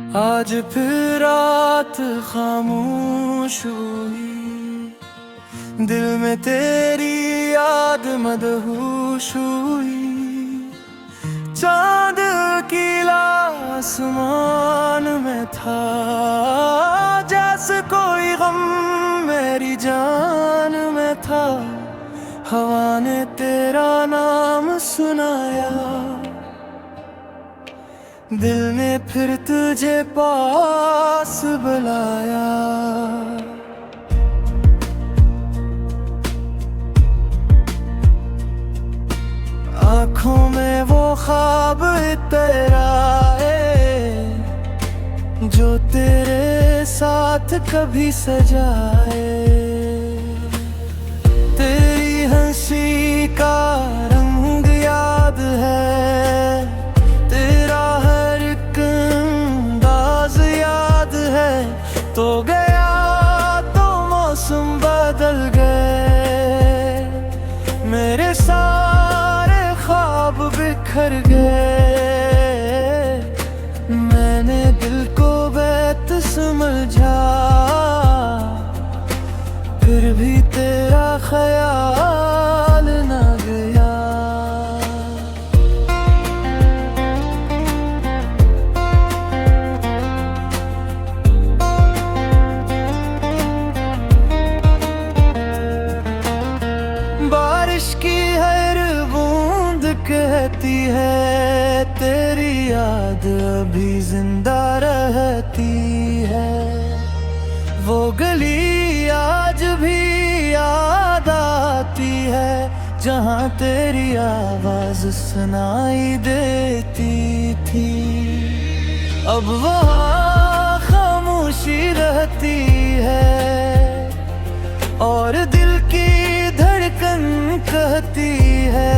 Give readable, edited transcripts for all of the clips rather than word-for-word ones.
आज फिर रात खामोश हुई, दिल में तेरी याद मदहोश हुई। चांद खिला आसमान में था, जैसे कोई गम मेरी जान में था। हवा ने तेरा नाम सुनाया, दिल ने फिर तुझे पास बुलाया। आँखों में वो ख्वाब तेरा है, जो तेरे साथ कभी सजाए। तेरी हंसी का रंग याद है, तेरा हर एक अंदाज याद है। तो गया तो मौसम बदल गए, मेरे सारे ख्वाब बिखर गए। मैंने दिल को बैत समझा, फिर भी तेरा ख्याल ना गया। बारिश की हर बूंद कहती है, तेरी याद अभी जिंदा रहती है। वो गली आज भी याद आती है, जहाँ तेरी आवाज सुनाई देती थी। अब वहाँ खामोशी रहती है, और दिल की धड़कन कहती है,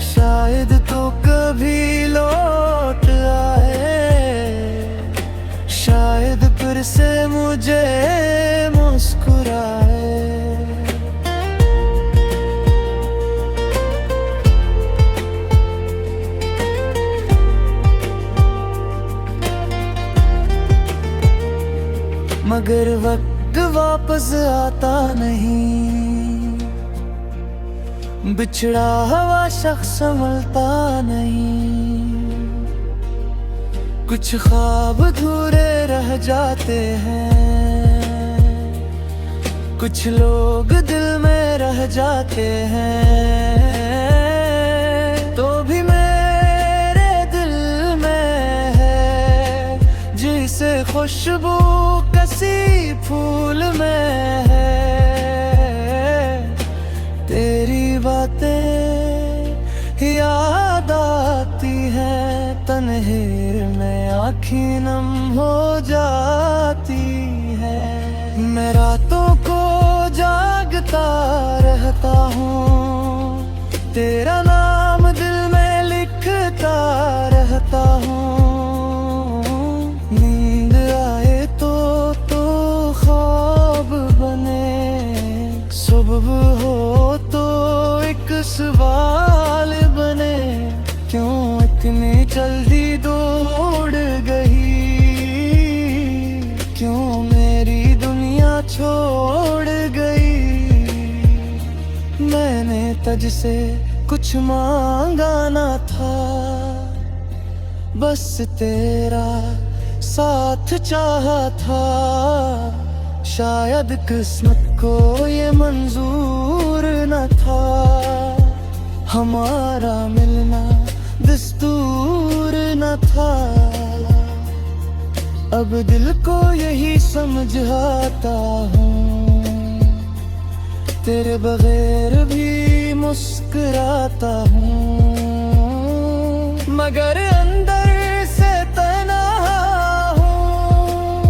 शायद तो कभी लौट आए। शायद फिर से मुझे मुस्कुराए। मगर वक्त वापस आता नहीं, बिछड़ा हुआ शख्स संभलता नहीं। कुछ ख्वाब अधूरे रह जाते हैं, कुछ लोग दिल में रह जाते हैं। तो भी मेरे दिल में है, जिसे खुशबू कसी फूल में है। तेरी बातें याद आती हैं, तन्हेर में आँखें नम हो जाती है। मैं रातों को जागता रहता हूँ, तेरा नाम दिल में लिखता रहता हूँ। नींद आए तो ख्वाब बने, सुबह हो तो एक सवाल बने। क्यों इतनी जल्दी दौड़ गई, क्यों मेरी दुनिया छोड़ गई। मैंने तुझसे कुछ मांगा ना था, बस तेरा साथ चाहा था। शायद किस्मत को ये मंजूर न था, हमारा मिलना दस्तूर न था। अब दिल को यही समझाता हूँ, तेरे बगैर भी मुस्कुराता हूँ। मगर अंदर से तन्हा हूँ,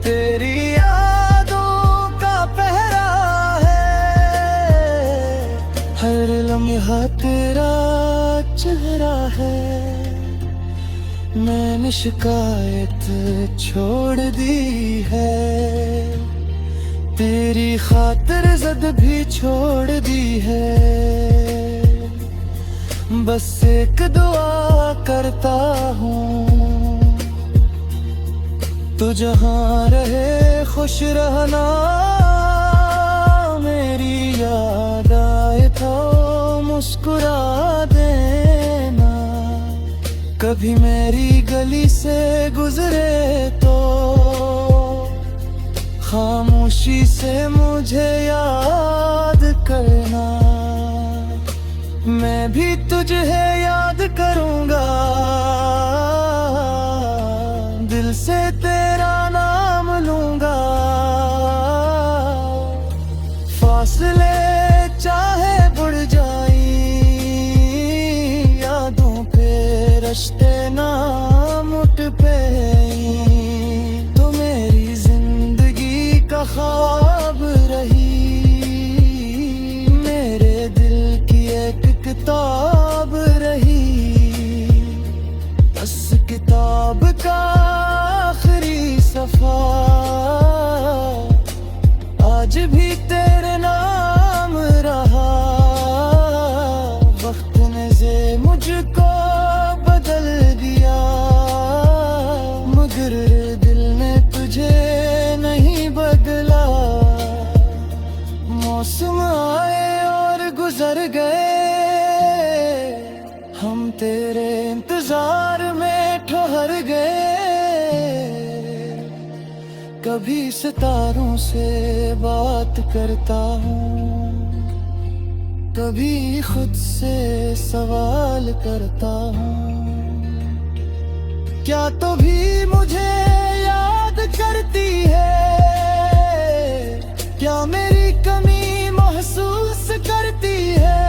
तेरी यादों का पहरा है। हर लम्हा तेरा चेहरा है। मैंने शिकायत छोड़ दी है, तेरी खातिर ज़द भी छोड़ दी है। बस एक दुआ करता हूँ, तू जहाँ रहे खुश रहना, मेरी याद आए तो मुस्कुरा देना। कभी मेरी गली से गुजरे तो खामोशी से मुझे याद करना। मैं भी तुझे याद करूँगा, दिल से तेरा नाम लूँगा। फासले चाहे बढ़ जाएं, यादों पे रश्ते ना मुट पे। तो मेरी जिंदगी का ख्वाब रही, मेरे दिल की एक किताब रही। बस किताब का आखिरी सफा आज भी तेरे नाम रहा। वक्त ने से मुझको बदल दिया, मगर दिल ने तुझे नहीं बदला। मौसम आए और गुजर गए, हम तेरे इंतजार में ठहर गए। कभी सितारों से बात करता हूँ, कभी खुद से सवाल करता हूँ। क्या तो भी मुझे याद करती है, क्या मेरी कमी महसूस करती है।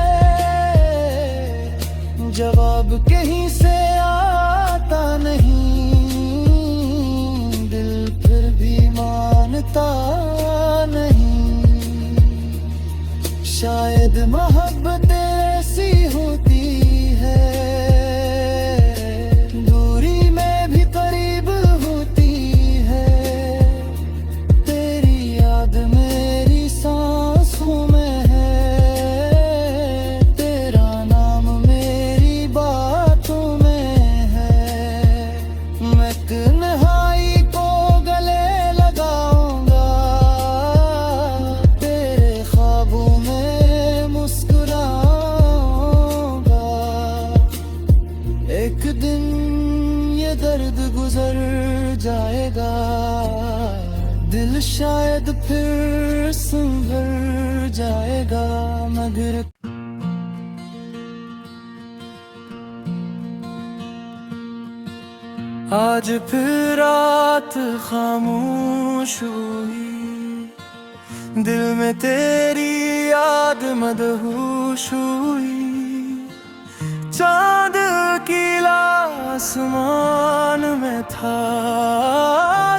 जवाब कहीं से आता नहीं, दिल फिर भी मानता नहीं। शायद मोहब्बत ऐसी होती है, दूरी में भी करीब होती है। तेरी याद मेरी सांसों में है, तेरा नाम मेरी बातों में है। मैं तन्हाई को गले लगाऊंगा, तेरे ख्वाबों में मुस्कुराऊंगा। एक दिन ये दर्द गुजर जाएगा, दिल शायद फिर संभल जाएगा। मगर आज फिर रात खामोश हुई, दिल में तेरी याद मदहोश हुई। चांद खिला आसमान में था,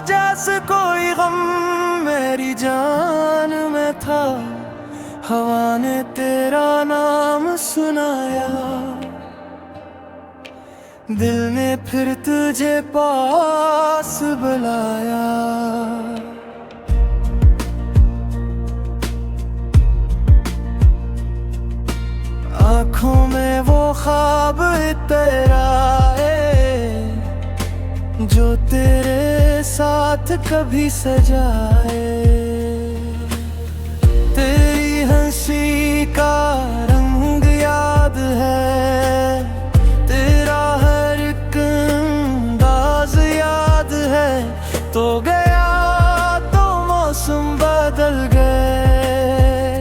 जैसे कोई गम मेरी जान में था। हवा ने तेरा नाम सुनाया, दिल ने फिर तुझे पास बुलाया। आँखों में वो ख्वाब तेरा है, जो तेरे साथ कभी सजाए। तेरी हंसी का रंग याद है, तेरा हर एक अंदाज याद है। तो गया तो मौसम बदल गए,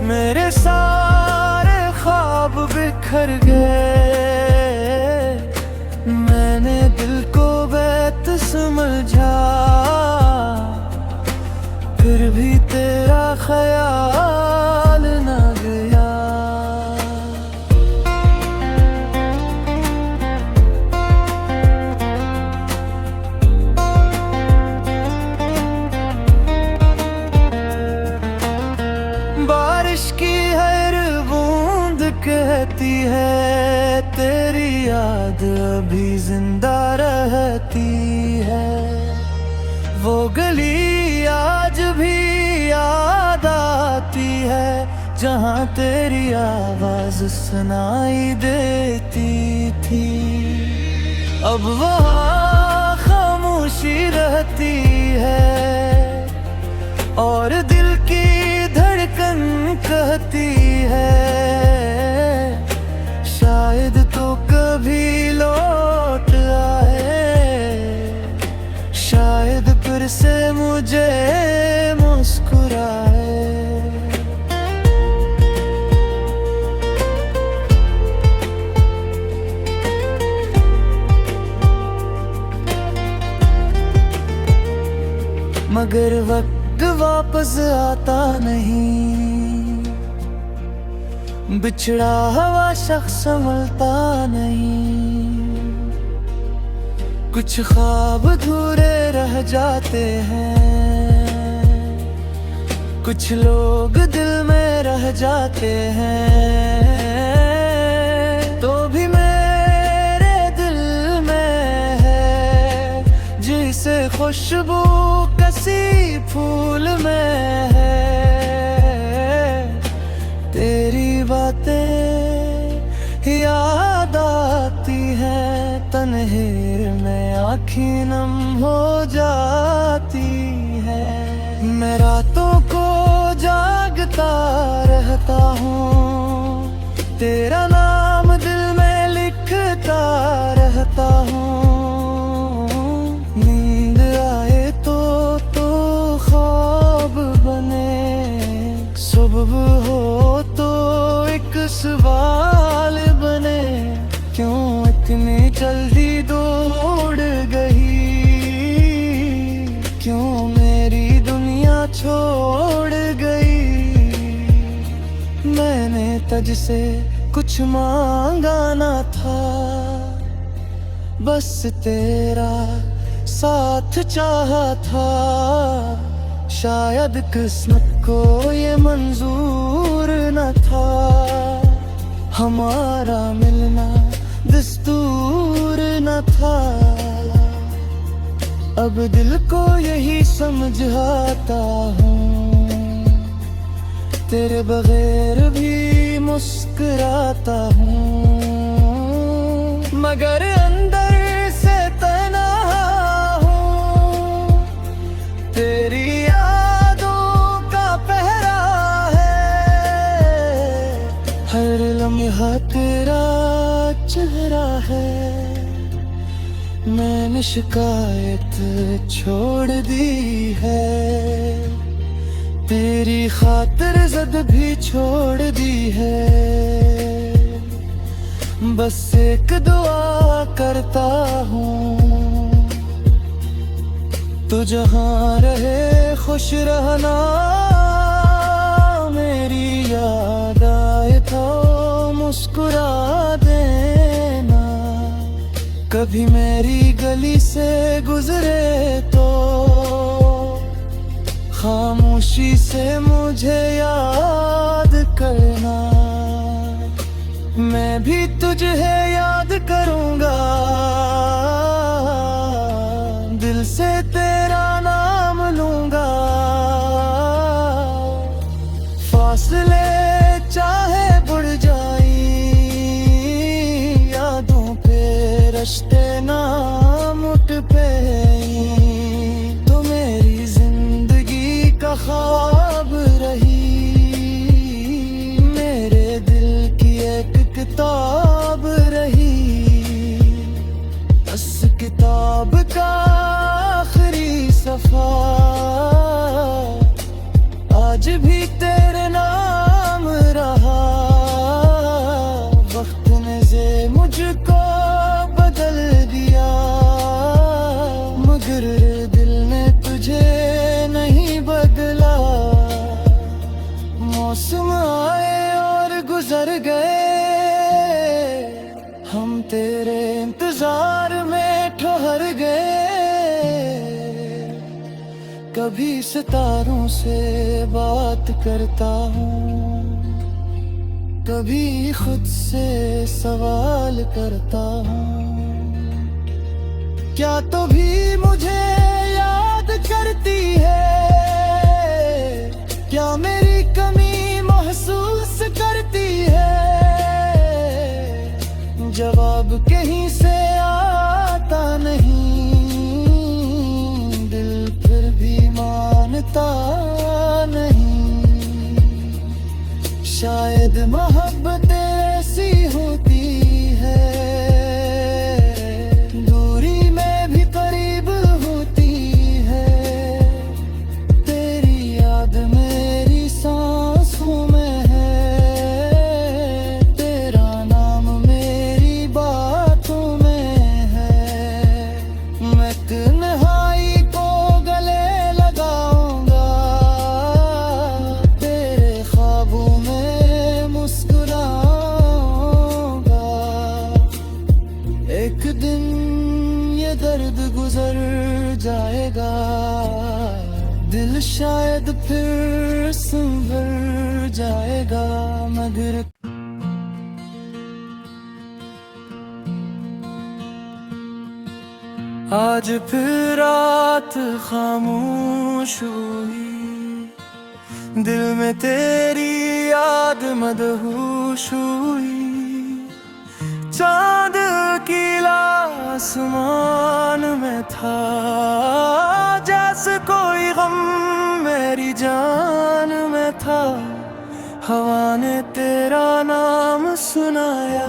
मेरे सारे ख्वाब बिखर गए। मैंने दिल को बैत समझा, फिर भी तेरा ख्याल ना गया। बारिश की हर बूंद कहती है, तेरी याद अभी जिंदा रहती है। वो गली आज भी याद आती है, जहाँ तेरी आवाज सुनाई देती थी। अब वहाँ खामोशी रहती कहती है और दिल की धड़कन कहती है शायद तो कभी लौट आए, शायद फिर से मुझे मुस्कुराए। मगर वक्त वापस आता नहीं, बिछड़ा हुआ शख्स संभलता नहीं। कुछ ख्वाब अधूरे रह जाते हैं, कुछ लोग दिल में रह जाते हैं। तो भी मेरे दिल में है जिसे खुशबू कसी फूल में है। तेरी बातें याद आती हैं, तन्हेर में आँखें नम हो जाती है। मैं रातों को जागता रहता हूँ, तेरा नाम दिल में लिखता रहता हूँ। नींद आए तो ख्वाब बने, सुबह हो तो एक सवाल बने। क्यों इतनी जल्दी दौड़ गई, क्यों मेरी दुनिया छोड़ गई। मैंने तुझसे कुछ मांगा ना था, बस तेरा साथ चाहा था। शायद किस्मत को ये मंजूर न था, हमारा मिलना दस्तूर न था। अब दिल को यही समझाता हूँ, तेरे बगैर भी मुस्कुराता हूँ। मगर अंदर से तन्हा हूँ, तेरी यादों का पहरा है। हर लम्हा तेरा चेहरा है। मैंने शिकायत छोड़ दी है, तेरी खातिर ज़द भी छोड़ दी है। बस एक दुआ करता हूँ, तू जहाँ रहे खुश रहना। मेरी याद आए तो मुस्कुरा देना, कभी मेरी गली से गुजरे तो खामोशी से मुझे याद करना। मैं भी तुझे याद करूँगा, दिल से तेरा नाम लूँगा। फासले चाहे बढ़ जाए, यादों पे रश्ते ना मुट पे। तो मेरी जिंदगी का ख्वाब रही, मेरे दिल की एक किताब रही। उस किताब का आखिरी सफ़ा आज भी तेरे नाम रहा। वक्त ने से मुझको बदल दिया, मगर दिल ने तुझे नहीं बदला। मौसम आए और गुजर गए, हम तेरे इंतजार में ठहर गए। कभी सितारों से बात करता हूँ, कभी खुद से सवाल करता हूँ। क्या तो भी मुझे याद करती है, क्या मेरी कमी महसूस करती है। जवाब कहीं से आता नहीं, दिल शायद मोहब्बत ऐसी होती है, दूरी में भी करीब होती है। तेरी याद मेरी सांसों में है, तेरा नाम मेरी बातों में है। मैं तन्हाई को गले लगाऊंगा, तेरे ख्वाबों में मुस्कुराऊंगा। एक दिन ये दर्द गुजर जाएगा, दिल शायद फिर संभल जाएगा। मगर आज फिर रात खामोश हुई, दिल में तेरी याद मदहोश हुई। चांद खिला आसमान में था, जैसे कोई गम मेरी जान में था। हवा ने तेरा नाम सुनाया,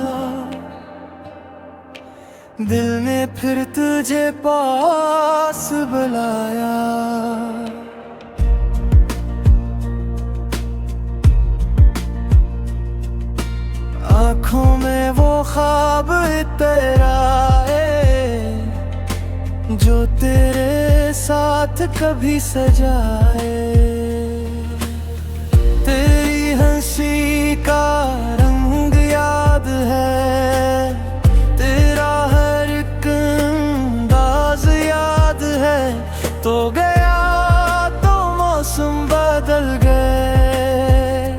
दिल ने फिर तुझे पास बुलाया। आँखों में वो ख्वाब तेरा है, जो तेरे साथ कभी सजाए। तेरी हंसी का रंग याद है, तेरा हर एक अंदाज याद है। तो गया तो मौसम बदल गए,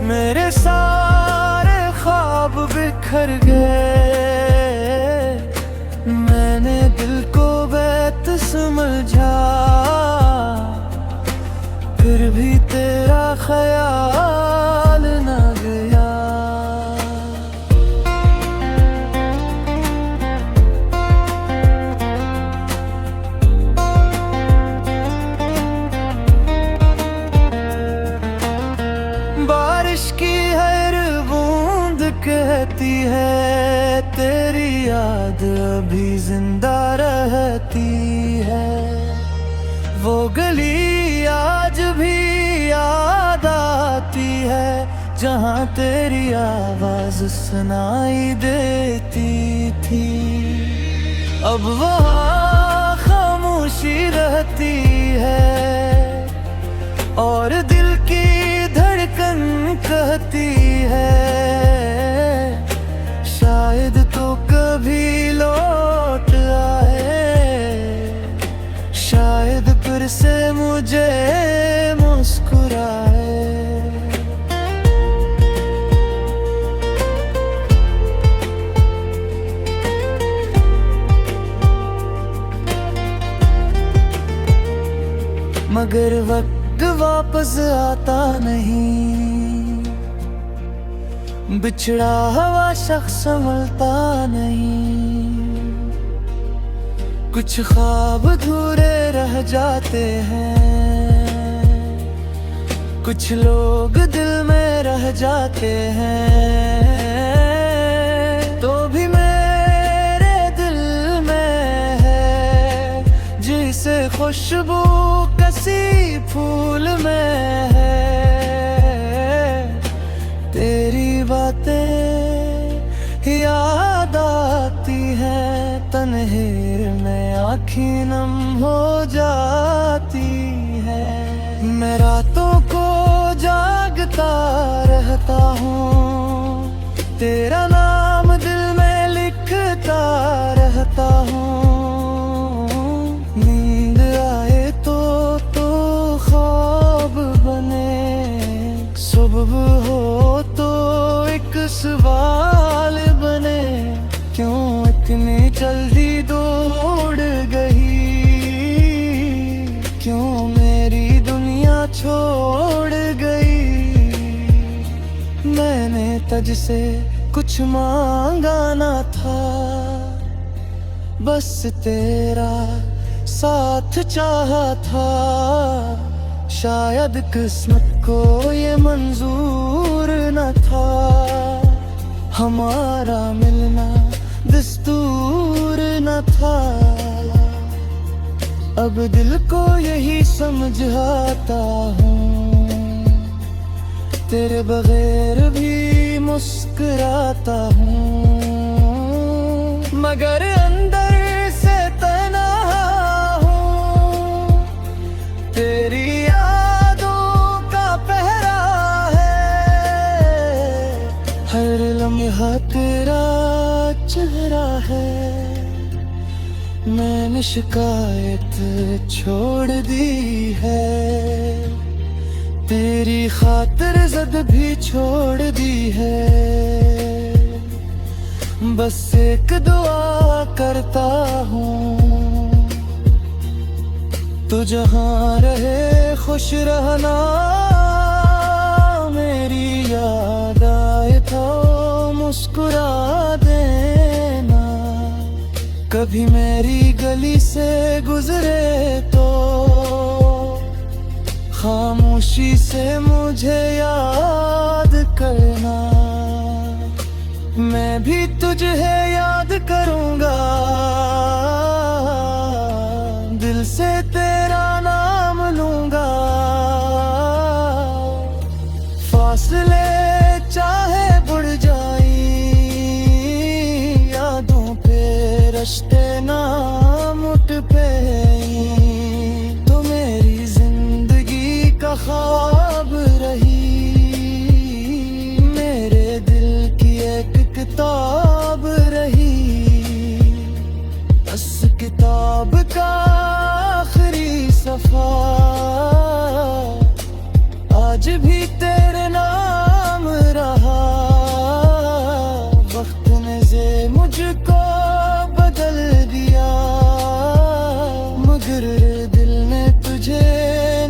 मेरे सारे ख्वाब बिखर गए। मैंने दिल को बैत समझा, फिर भी तेरा ख्याल न गया। बारिश की हर बूंद कहती है, तेरी याद अभी जिंदा रहती है। वो गली आज भी याद आती है, जहाँ तेरी आवाज सुनाई देती थी। अब वहाँ खामोशी रहती है, और दिल की धड़कन कहती है, शायद तो कभी लौट आए, शायद फिर से मुझे मुस्कुराए। मगर वक्त वापस आता नहीं, बिछड़ा हुआ शख्स संभलता नहीं। कुछ ख्वाब अधूरे रह जाते हैं, कुछ लोग दिल में रह जाते हैं। तो भी मेरे दिल में है, जिसे खुशबू कसी फूल में है। तेरी बातें याद आती हैं, तन्हेर में आँखें नम हो जाती है। मैं रातों को जागता रहता हूँ, तेरा नाम दिल में लिखता रहता हूँ। नींद आए तो ख्वाब बने, सुबह हो तो एक सवाल बने। क्यों इतनी जल्दी दौड़ गई, क्यों मेरी दुनिया छोड़ गई। मैंने तुझसे कुछ मांगा ना था, बस तेरा साथ चाहा था। शायद किस्मत को ये मंजूर हमारा मिलना दस्तूर न था। अब दिल को यही समझाता हूँ, तेरे बगैर भी मुस्कुराता हूँ, मगर अंदर से तन्हा हूँ। तेरी यादों का पहरा है, हर लम्हा तेरा चेहरा है। मैंने शिकायत छोड़ दी है, तेरी खातिर ज़द भी छोड़ दी है। बस एक दुआ करता हूँ, तू जहाँ रहे खुश रहना। मेरी याद आए तो मुस्कुरा देना, कभी मेरी गली से गुजरे तो खामोशी से मुझे याद करना। मैं भी तुझे याद करूंगा, दिल से तेरा नाम लूंगा। फासले चाहे बढ़ जाए, यादों पे रश्ते ना मुट पे, तो मेरी जिंदगी का ख्वाब रही। मेरे दिल की एक किताब रही, बस किताब का आखिरी सफा आज भी तेरे नाम रहा। वक्त ने से मुझको बदल दिया, मगर दिल ने तुझे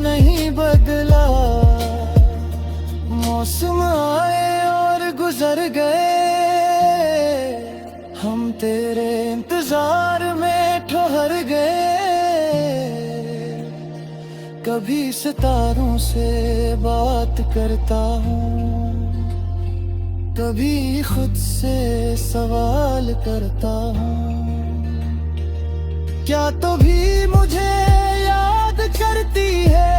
नहीं बदला। मौसम आए और गुजर गए, हम तेरे इंतजार में ठहर गए। कभी सितारों से बात करता हूँ, कभी खुद से सवाल करता हूँ, क्या तो भी मुझे याद करती है?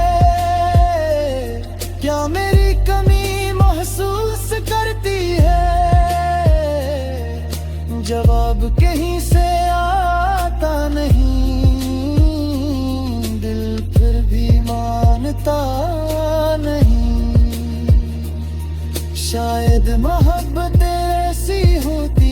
क्या मेरी कमी महसूस करती है? जवाब कहीं से आता नहीं, दिल फिर भी मानता नहीं। शायद मोहब्बत ऐसी होती